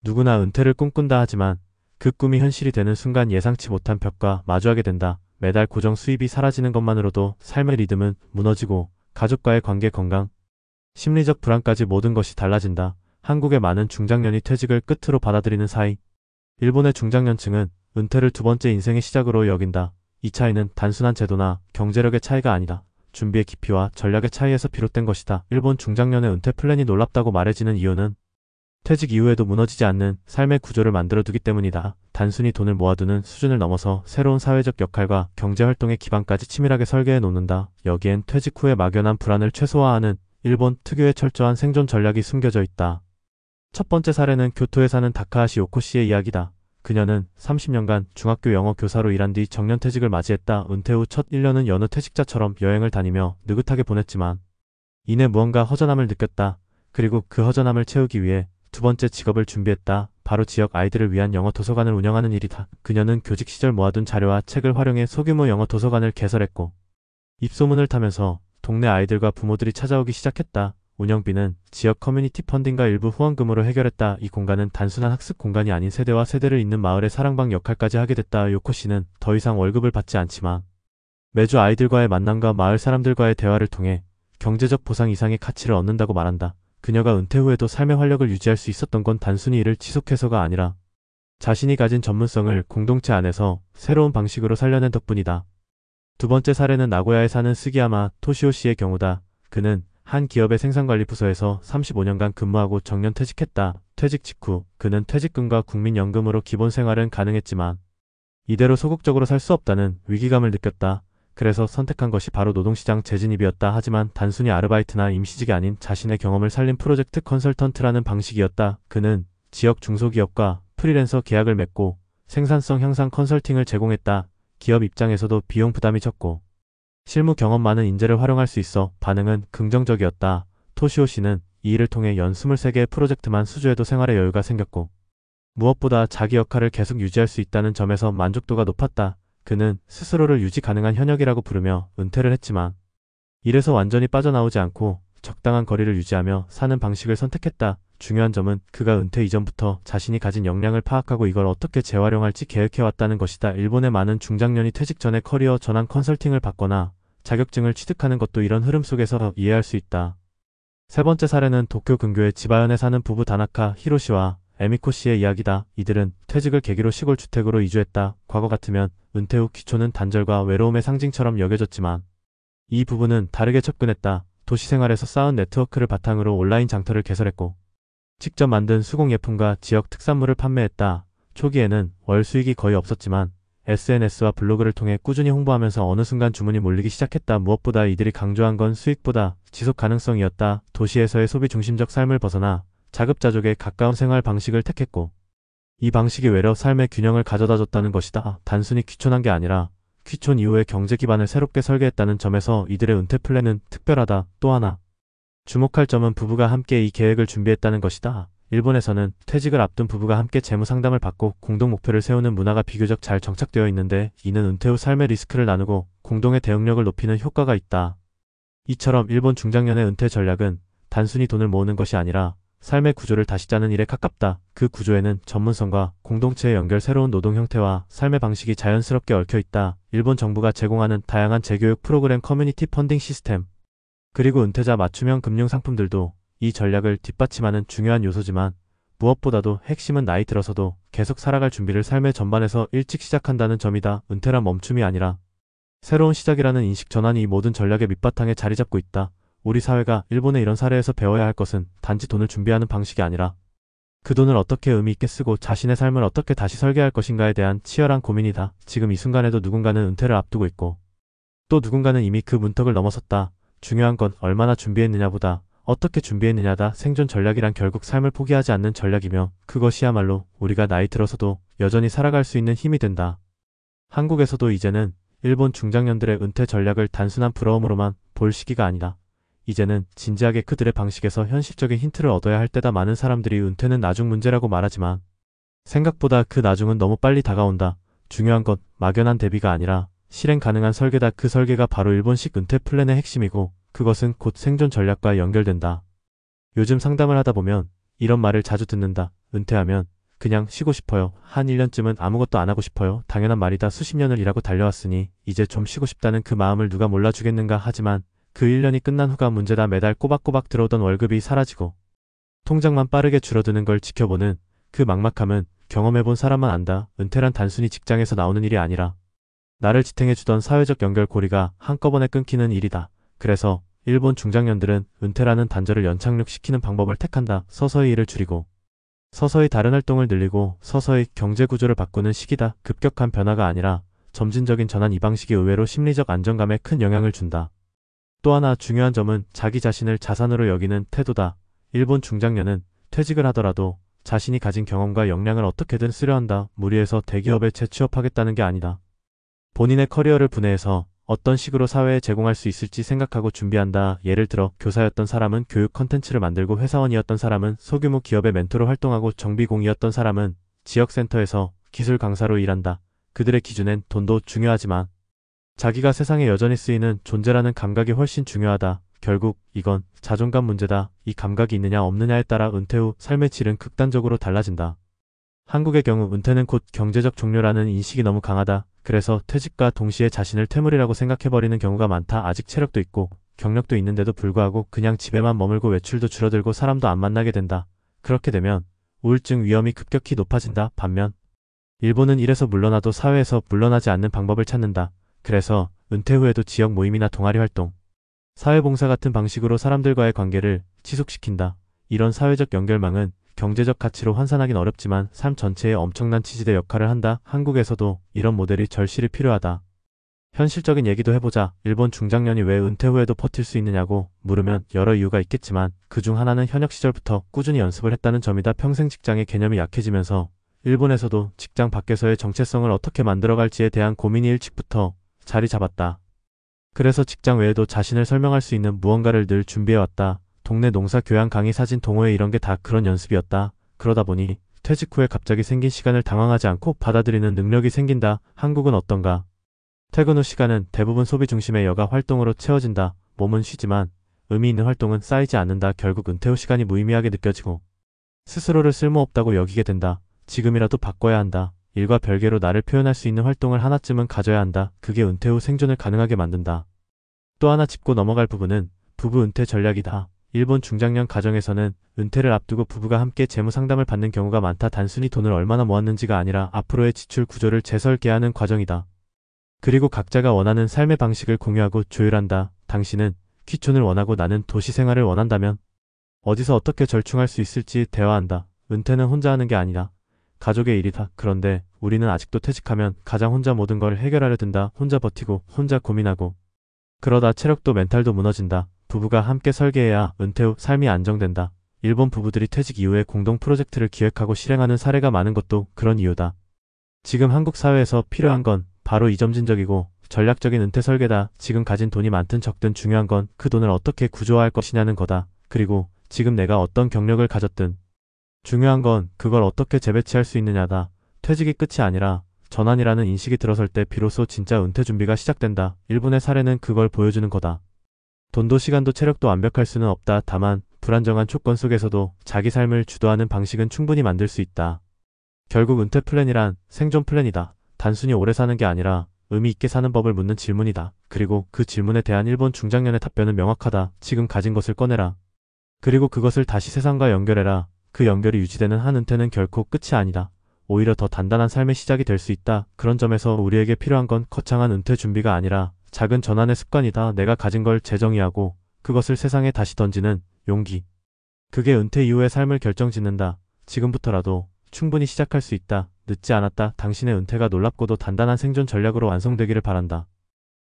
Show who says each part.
Speaker 1: 누구나 은퇴를 꿈꾼다 하지만 그 꿈이 현실이 되는 순간 예상치 못한 벽과 마주하게 된다. 매달 고정 수입이 사라지는 것만으로도 삶의 리듬은 무너지고 가족과의 관계, 건강, 심리적 불안까지 모든 것이 달라진다. 한국의 많은 중장년이 퇴직을 끝으로 받아들이는 사이, 일본의 중장년층은 은퇴를 두 번째 인생의 시작으로 여긴다. 이 차이는 단순한 제도나 경제력의 차이가 아니다. 준비의 깊이와 전략의 차이에서 비롯된 것이다. 일본 중장년의 은퇴 플랜이 놀랍다고 말해지는 이유는 퇴직 이후에도 무너지지 않는 삶의 구조를 만들어두기 때문이다. 단순히 돈을 모아두는 수준을 넘어서 새로운 사회적 역할과 경제활동의 기반까지 치밀하게 설계해 놓는다. 여기엔 퇴직 후의 막연한 불안을 최소화하는 일본 특유의 철저한 생존 전략이 숨겨져 있다. 첫 번째 사례는 교토에 사는 다카하시 요코 씨의 이야기다. 그녀는 30년간 중학교 영어 교사로 일한 뒤 정년퇴직을 맞이했다. 은퇴 후 첫 1년은 여느 퇴직자처럼 여행을 다니며 느긋하게 보냈지만 이내 무언가 허전함을 느꼈다. 그리고 그 허전함을 채우기 위해 두 번째 직업을 준비했다. 바로 지역 아이들을 위한 영어 도서관을 운영하는 일이다. 그녀는 교직 시절 모아둔 자료와 책을 활용해 소규모 영어 도서관을 개설했고 입소문을 타면서 동네 아이들과 부모들이 찾아오기 시작했다. 운영비는 지역 커뮤니티 펀딩과 일부 후원금으로 해결했다. 이 공간은 단순한 학습 공간이 아닌 세대와 세대를 잇는 마을의 사랑방 역할까지 하게 됐다. 요코 씨는 더 이상 월급을 받지 않지만 매주 아이들과의 만남과 마을 사람들과의 대화를 통해 경제적 보상 이상의 가치를 얻는다고 말한다. 그녀가 은퇴 후에도 삶의 활력을 유지할 수 있었던 건 단순히 일을 지속해서가 아니라 자신이 가진 전문성을 공동체 안에서 새로운 방식으로 살려낸 덕분이다. 두 번째 사례는 나고야에 사는 스기야마 토시오 씨의 경우다. 그는 한 기업의 생산관리 부서에서 35년간 근무하고 정년퇴직했다. 퇴직 직후 그는 퇴직금과 국민연금으로 기본 생활은 가능했지만 이대로 소극적으로 살 수 없다는 위기감을 느꼈다. 그래서 선택한 것이 바로 노동시장 재진입이었다. 하지만 단순히 아르바이트나 임시직이 아닌 자신의 경험을 살린 프로젝트 컨설턴트라는 방식이었다. 그는 지역 중소기업과 프리랜서 계약을 맺고 생산성 향상 컨설팅을 제공했다. 기업 입장에서도 비용 부담이 적고 실무 경험 많은 인재를 활용할 수 있어 반응은 긍정적이었다. 토시오 씨는 이 일을 통해 연 23개의 프로젝트만 수주해도 생활의 여유가 생겼고 무엇보다 자기 역할을 계속 유지할 수 있다는 점에서 만족도가 높았다. 그는 스스로를 유지 가능한 현역이라고 부르며 은퇴를 했지만 일에서 완전히 빠져나오지 않고 적당한 거리를 유지하며 사는 방식을 선택했다. 중요한 점은 그가 은퇴 이전부터 자신이 가진 역량을 파악하고 이걸 어떻게 재활용할지 계획해왔다는 것이다. 일본의 많은 중장년이 퇴직 전에 커리어 전환 컨설팅을 받거나 자격증을 취득하는 것도 이런 흐름 속에서 이해할 수 있다. 세 번째 사례는 도쿄 근교의 지바현에 사는 부부 다나카 히로시와 에미코 씨의 이야기다. 이들은 퇴직을 계기로 시골 주택으로 이주했다. 과거 같으면 은퇴 후 귀촌은 단절과 외로움의 상징처럼 여겨졌지만 이 부부는 다르게 접근했다. 도시 생활에서 쌓은 네트워크를 바탕으로 온라인 장터를 개설했고 직접 만든 수공 예품과 지역 특산물을 판매했다. 초기에는 월 수익이 거의 없었지만 SNS와 블로그를 통해 꾸준히 홍보하면서 어느 순간 주문이 몰리기 시작했다. 무엇보다 이들이 강조한 건 수익보다 지속 가능성이었다. 도시에서의 소비 중심적 삶을 벗어나 자급자족에 가까운 생활 방식을 택했고 이 방식이 외려 삶의 균형을 가져다줬다는 것이다. 단순히 귀촌한 게 아니라 귀촌 이후의 경제 기반을 새롭게 설계했다는 점에서 이들의 은퇴 플랜은 특별하다. 또 하나 주목할 점은 부부가 함께 이 계획을 준비했다는 것이다. 일본에서는 퇴직을 앞둔 부부가 함께 재무 상담을 받고 공동 목표를 세우는 문화가 비교적 잘 정착되어 있는데 이는 은퇴 후 삶의 리스크를 나누고 공동의 대응력을 높이는 효과가 있다. 이처럼 일본 중장년의 은퇴 전략은 단순히 돈을 모으는 것이 아니라 삶의 구조를 다시 짜는 일에 가깝다. 그 구조에는 전문성과 공동체의 연결, 새로운 노동 형태와 삶의 방식이 자연스럽게 얽혀 있다. 일본 정부가 제공하는 다양한 재교육 프로그램, 커뮤니티 펀딩 시스템, 그리고 은퇴자 맞춤형 금융 상품들도 이 전략을 뒷받침하는 중요한 요소지만 무엇보다도 핵심은 나이 들어서도 계속 살아갈 준비를 삶의 전반에서 일찍 시작한다는 점이다. 은퇴란 멈춤이 아니라 새로운 시작이라는 인식 전환이 이 모든 전략의 밑바탕에 자리 잡고 있다. 우리 사회가 일본의 이런 사례에서 배워야 할 것은 단지 돈을 준비하는 방식이 아니라 그 돈을 어떻게 의미 있게 쓰고 자신의 삶을 어떻게 다시 설계할 것인가에 대한 치열한 고민이다. 지금 이 순간에도 누군가는 은퇴를 앞두고 있고 또 누군가는 이미 그 문턱을 넘어섰다. 중요한 건 얼마나 준비했느냐보다 어떻게 준비했느냐다. 생존 전략이란 결국 삶을 포기하지 않는 전략이며 그것이야말로 우리가 나이 들어서도 여전히 살아갈 수 있는 힘이 된다. 한국에서도 이제는 일본 중장년들의 은퇴 전략을 단순한 부러움으로만 볼 시기가 아니다. 이제는 진지하게 그들의 방식에서 현실적인 힌트를 얻어야 할 때다. 많은 사람들이 은퇴는 나중 문제라고 말하지만 생각보다 그 나중은 너무 빨리 다가온다. 중요한 건 막연한 대비가 아니라 실행 가능한 설계다. 그 설계가 바로 일본식 은퇴 플랜의 핵심이고 그것은 곧 생존 전략과 연결된다. 요즘 상담을 하다 보면 이런 말을 자주 듣는다. 은퇴하면 그냥 쉬고 싶어요. 한 1년쯤은 아무것도 안 하고 싶어요. 당연한 말이다. 수십 년을 일하고 달려왔으니 이제 좀 쉬고 싶다는 그 마음을 누가 몰라주겠는가. 하지만 그 1년이 끝난 후가 문제다. 매달 꼬박꼬박 들어오던 월급이 사라지고 통장만 빠르게 줄어드는 걸 지켜보는 그 막막함은 경험해본 사람만 안다. 은퇴란 단순히 직장에서 나오는 일이 아니라 나를 지탱해주던 사회적 연결고리가 한꺼번에 끊기는 일이다. 그래서 일본 중장년들은 은퇴라는 단절을 연착륙시키는 방법을 택한다. 서서히 일을 줄이고 서서히 다른 활동을 늘리고 서서히 경제 구조를 바꾸는 시기다. 급격한 변화가 아니라 점진적인 전환. 이 방식이 의외로 심리적 안정감에 큰 영향을 준다. 또 하나 중요한 점은 자기 자신을 자산으로 여기는 태도다. 일본 중장년은 퇴직을 하더라도 자신이 가진 경험과 역량을 어떻게든 쓰려 한다. 무리해서 대기업에 재취업하겠다는 게 아니다. 본인의 커리어를 분해해서 어떤 식으로 사회에 제공할 수 있을지 생각하고 준비한다. 예를 들어 교사였던 사람은 교육 컨텐츠를 만들고, 회사원이었던 사람은 소규모 기업의 멘토로 활동하고, 정비공이었던 사람은 지역센터에서 기술 강사로 일한다. 그들의 기준엔 돈도 중요하지만 자기가 세상에 여전히 쓰이는 존재라는 감각이 훨씬 중요하다. 결국 이건 자존감 문제다. 이 감각이 있느냐 없느냐에 따라 은퇴 후 삶의 질은 극단적으로 달라진다. 한국의 경우 은퇴는 곧 경제적 종료라는 인식이 너무 강하다. 그래서 퇴직과 동시에 자신을 퇴물이라고 생각해버리는 경우가 많다. 아직 체력도 있고 경력도 있는데도 불구하고 그냥 집에만 머물고 외출도 줄어들고 사람도 안 만나게 된다. 그렇게 되면 우울증 위험이 급격히 높아진다. 반면 일본은 이래서 물러나도 사회에서 물러나지 않는 방법을 찾는다. 그래서 은퇴 후에도 지역 모임이나 동아리 활동, 사회봉사 같은 방식으로 사람들과의 관계를 지속시킨다. 이런 사회적 연결망은 경제적 가치로 환산하긴 어렵지만 삶 전체에 엄청난 지지대 역할을 한다. 한국에서도 이런 모델이 절실히 필요하다. 현실적인 얘기도 해보자. 일본 중장년이 왜 은퇴 후에도 버틸 수 있느냐고 물으면 여러 이유가 있겠지만 그중 하나는 현역 시절부터 꾸준히 연습을 했다는 점이다. 평생 직장의 개념이 약해지면서 일본에서도 직장 밖에서의 정체성을 어떻게 만들어갈지에 대한 고민이 일찍부터 자리 잡았다. 그래서 직장 외에도 자신을 설명할 수 있는 무언가를 늘 준비해왔다. 동네 농사 교양 강의 사진 동호회 이런 게 다 그런 연습이었다. 그러다 보니 퇴직 후에 갑자기 생긴 시간을 당황하지 않고 받아들이는 능력이 생긴다. 한국은 어떤가? 퇴근 후 시간은 대부분 소비 중심의 여가 활동으로 채워진다. 몸은 쉬지만 의미 있는 활동은 쌓이지 않는다. 결국 은퇴 후 시간이 무의미하게 느껴지고 스스로를 쓸모없다고 여기게 된다. 지금이라도 바꿔야 한다. 일과 별개로 나를 표현할 수 있는 활동을 하나쯤은 가져야 한다. 그게 은퇴 후 생존을 가능하게 만든다. 또 하나 짚고 넘어갈 부분은 부부 은퇴 전략이다. 일본 중장년 가정에서는 은퇴를 앞두고 부부가 함께 재무 상담을 받는 경우가 많다. 단순히 돈을 얼마나 모았는지가 아니라 앞으로의 지출 구조를 재설계하는 과정이다. 그리고 각자가 원하는 삶의 방식을 공유하고 조율한다. 당신은 귀촌을 원하고 나는 도시 생활을 원한다면 어디서 어떻게 절충할 수 있을지 대화한다. 은퇴는 혼자 하는 게 아니다. 가족의 일이다. 그런데 우리는 아직도 퇴직하면 가장 혼자 모든 걸 해결하려 든다. 혼자 버티고 혼자 고민하고 그러다 체력도 멘탈도 무너진다. 부부가 함께 설계해야 은퇴 후 삶이 안정된다. 일본 부부들이 퇴직 이후에 공동 프로젝트를 기획하고 실행하는 사례가 많은 것도 그런 이유다. 지금 한국 사회에서 필요한 건 바로 이 점진적이고 전략적인 은퇴 설계다. 지금 가진 돈이 많든 적든 중요한 건 그 돈을 어떻게 구조화할 것이냐는 거다. 그리고 지금 내가 어떤 경력을 가졌든 중요한 건 그걸 어떻게 재배치할 수 있느냐다. 퇴직이 끝이 아니라 전환이라는 인식이 들어설 때 비로소 진짜 은퇴 준비가 시작된다. 일본의 사례는 그걸 보여주는 거다. 돈도 시간도 체력도 완벽할 수는 없다. 다만 불안정한 조건 속에서도 자기 삶을 주도하는 방식은 충분히 만들 수 있다. 결국 은퇴 플랜이란 생존 플랜이다. 단순히 오래 사는 게 아니라 의미 있게 사는 법을 묻는 질문이다. 그리고 그 질문에 대한 일본 중장년의 답변은 명확하다. 지금 가진 것을 꺼내라. 그리고 그것을 다시 세상과 연결해라. 그 연결이 유지되는 한 은퇴는 결코 끝이 아니다. 오히려 더 단단한 삶의 시작이 될 수 있다. 그런 점에서 우리에게 필요한 건 거창한 은퇴 준비가 아니라 작은 전환의 습관이다. 내가 가진 걸 재정의하고 그것을 세상에 다시 던지는 용기. 그게 은퇴 이후의 삶을 결정짓는다. 지금부터라도 충분히 시작할 수 있다. 늦지 않았다. 당신의 은퇴가 놀랍고도 단단한 생존 전략으로 완성되기를 바란다.